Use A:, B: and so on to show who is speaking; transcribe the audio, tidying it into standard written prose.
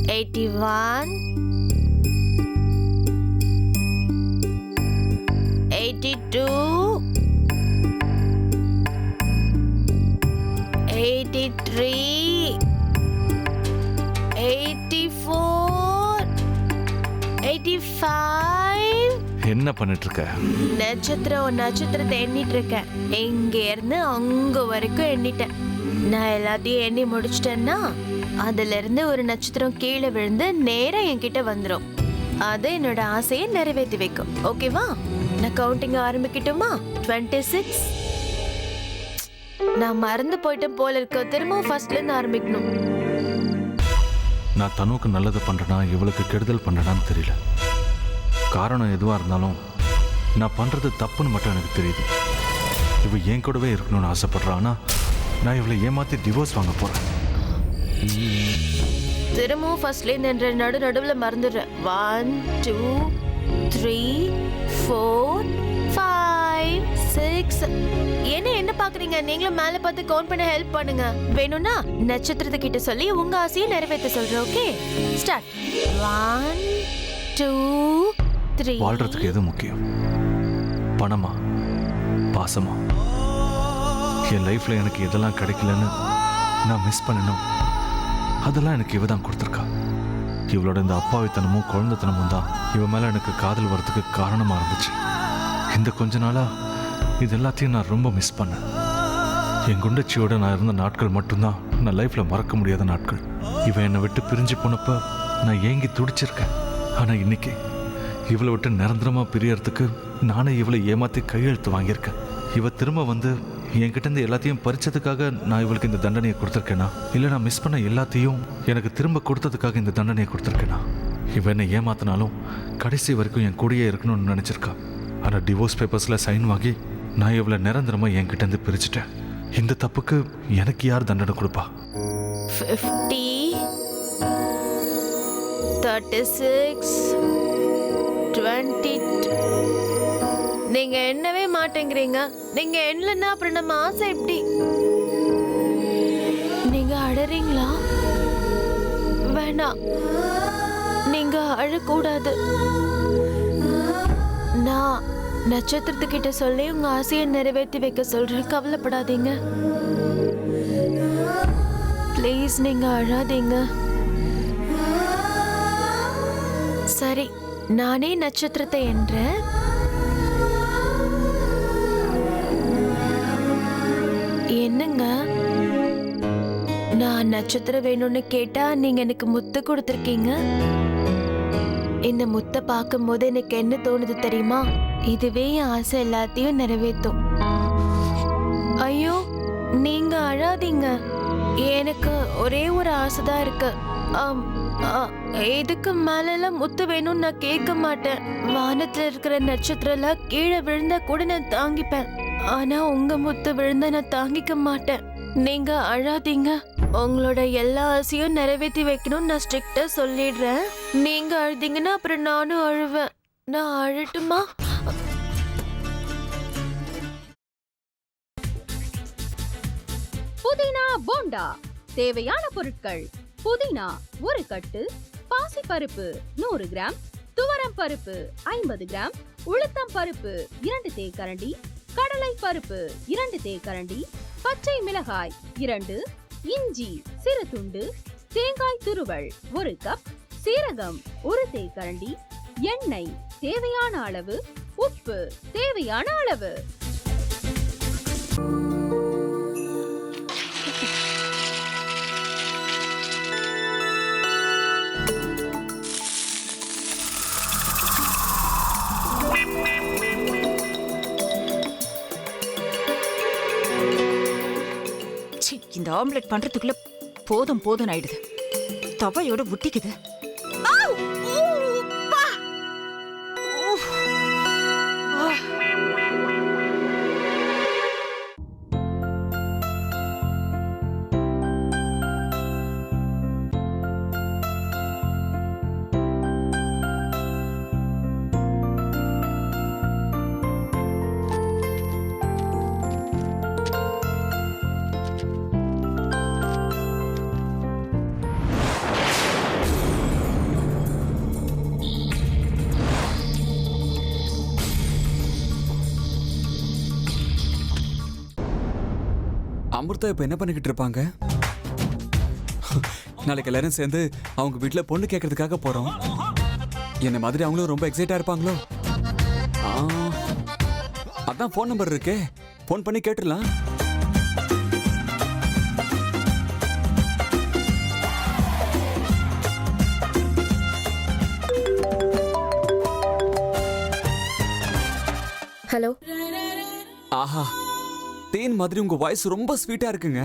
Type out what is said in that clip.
A: 81, 82, 83, 84, 85.
B: என்ன பண்ணிட்டு இருக்க?
A: நட்சத்திரத்தை எண்ணிட்டு இருக்கேன். இங்க இருந்து அங்க வரைக்கும் எண்ணிட்டேன். நான் எல்லாத்தையும் எண்ணி முடிச்சிட்டேன்னா அதுல இருந்து ஒரு நட்சத்திரம் கீழே விழுந்து நேரா என்கிட்ட வந்துடும். அது என்னோட ஆசையை நிறைவேற்றி வைக்கும். ஓகேவா? நான் கவுண்டிங் ஆரம்பிக்கட்டுமா? 26. நான் மறந்து போயிட்டேன் போல இருக்க. திரும்ப ஃபர்ஸ்ட்ல இருந்து ஆரம்பிக்கணும்.
B: நான் தனுவுக்கு நல்லது பண்றேனா இவளுக்கு கெடுதல் பண்றேனான்னு தெரியல. காரணம் எதுவா இருந்தாலும் நான் பண்றது தப்புன்னு மட்டும் எனக்கு தெரியுது. இவ என் கூடவே இருக்கணும்னு ஆசைப்படுறா. ஆனா நான் இவளை ஏமாத்தி டிவோர்ஸ் வாங்க போறேன்.
A: திரும்பவும் ஃபர்ஸ்ட்ல இருந்து நடுவில் மறந்துடுறேன். 1, 2, 3, 4, 5, 6. என்ன பாக்குறீங்க? நீங்களும் மேல பார்த்து கவுண்ட் பண்ண ஹெல்ப் பண்ணுங்க. வேணும்னா நட்சத்திரத்துக்கிட்ட சொல்லி உங்க ஆசையை நிறைவேற்ற சொல்றேன். Okay, start. 1, 2, 3.
B: வாழ்றதுக்கு எது முக்கியம்? பணமா, பாசமா? என் லைஃப்ல எனக்கு எதெல்லாம் கிடைக்கலன்னு நான் மிஸ் பண்ணணும், அதெல்லாம் எனக்கு இவ தான் கொடுத்துருக்கா. இவளோட இந்த அப்பாவித்தனமும் குழந்தைத்தனமும் தான் இவ மேல எனக்கு காதல் வரதுக்கு காரணமா இருந்துச்சு. இந்த கொஞ்ச நாளா இது எல்லாத்தையும் நான் ரொம்ப மிஸ் பண்ணேன். என் குண்டச்சியோட நான் இருந்த நாட்கள் மட்டும்தான் நான் லைஃப்ல மறக்க முடியாத நாட்கள். இவ என்னை விட்டு பிரிஞ்சு போனப்ப நான் ஏங்கி துடிச்சிருக்கேன். ஆனா இன்னைக்கு இவளை விட்டு நிரந்தரமா பிரியறதுக்கு நானே இவளை ஏமாத்தி கையெழுத்து வாங்கியிருக்கேன். இவ திரும்ப வந்து என்கிட்ட இருந்து எல்லாத்தையும் பறிச்சதுக்காக நான் இவளுக்கு இந்த தண்டனையை கொடுத்துருக்கேனா, இல்லை நான் மிஸ் பண்ண எல்லாத்தையும் எனக்கு திரும்ப கொடுத்ததுக்காக இந்த தண்டனையை கொடுத்துருக்கேனா? இவ என்னை ஏமாத்தினாலும் கடைசி வரைக்கும் என் கூடயே இருக்கணும்னு நினைச்சிருக்கா. ஆனால் டிவோர்ஸ் பேப்பர்ஸ்ல சைன் வாங்கி நான் இவளை நிரந்தரமா என்கிட்ட இருந்து பிரிச்சுட்டேன். இந்த தப்புக்கு எனக்கு யார் தண்டனை கொடுப்பா?
A: 50, 36, 22. நீங்க எண்ணவே மாட்டேங்கிறீங்க. நீங்க எண்ணலன்னா அப்புறம் நம்ம ஆசை எப்படி? நீங்க அழறீங்களா? வேணாம், நீங்க அழக்கூடாது. நான் நட்சத்திரத்துக்கிட்ட சொல்லி உங்க ஆசையை நிறைவேற்றி வைக்க சொல்றேன். கவலைப்படாதீங்க ப்ளீஸ். நீங்க அழாதீங்க. சரி, நானே நட்சத்திரத்தை எண்றேன். என்னங்க, நான் நட்சத்திரம் வேணும்னு கேட்டா நீங்க எனக்கு முத்து கொடுத்துருக்கீங்க. இந்த முத்தை பார்க்கும் போது எனக்கு என்ன தோணுது தெரியுமா? இதுவே என் ஆசை எல்லாத்தையும் நிறைவேற்றும். ஐயோ, நீங்க அழாதீங்க. எனக்கு ஒரே ஒரு ஆசைதான் இருக்கு. இதுக்கு மேலெல்லாம் முத்து வேணும்னு நான் கேட்க மாட்டேன். வானத்துல இருக்கிற நட்சத்திரம் எல்லாம் கீழே விழுந்தா கூட நான் தாங்கிப்பேன். ஆனா உங்க முத்து விழுந்தா நான் தாங்கிக்க மாட்டேன். நீங்க அழாதீங்க. உங்களோட எல்லா ஆசையும் நிறைவேற்றி வைக்கணும்னு நான் ஸ்ட்ரிக்டா சொல்லிடுறேன். நீங்க அழுதீங்கன்னா அப்புறம் நானும் அழுவேன். நான் அழட்டுமா?
C: புதினா போண்டா. தேவையான பொருட்கள்: புதினா 1 கட்டு, பாசிப்பருப்பு 100 கிராம், துவரம் பருப்பு 50 கிராம், உளுத்தம் பருப்பு 2 தேக்கரண்டி, கடலை பருப்பு 2 தேக்கரண்டி, பச்சை மிளகாய் 2, இஞ்சி சிறு துண்டு, தேங்காய் துருவல் 1 கப், சீரகம் 1 தேக்கரண்டி, எண்ணெய் தேவையான அளவு, உப்பு தேவையான அளவு.
D: இந்த ஆம்லெட் பண்றதுக்குள்ள போதும் போதும் ஆயிடுது. தவையோட ஒட்டிக்குது.
E: அமிர்தா இப்ப என்ன பண்ணிக்கிட்டு இருப்பாங்க? நாளைக்கு எல்லாரும் சேர்ந்து அவங்க வீட்டுல பொண்ணு கேட்கறதுக்காக போறோம். என்ன மாதிரி அவங்களும் ரொம்ப எக்ஸைட்டா இருப்பாங்களோ? ஆ, அதான் ஃபோன் நம்பர் இருக்கே, ஃபோன் பண்ணி கேட்டுடலாம்.
F: ஹலோ.
E: ஆஹா, தேன் மாதிரி உங்க வாய்ஸ் ரொம்ப ஸ்வீட்டா இருக்குங்க.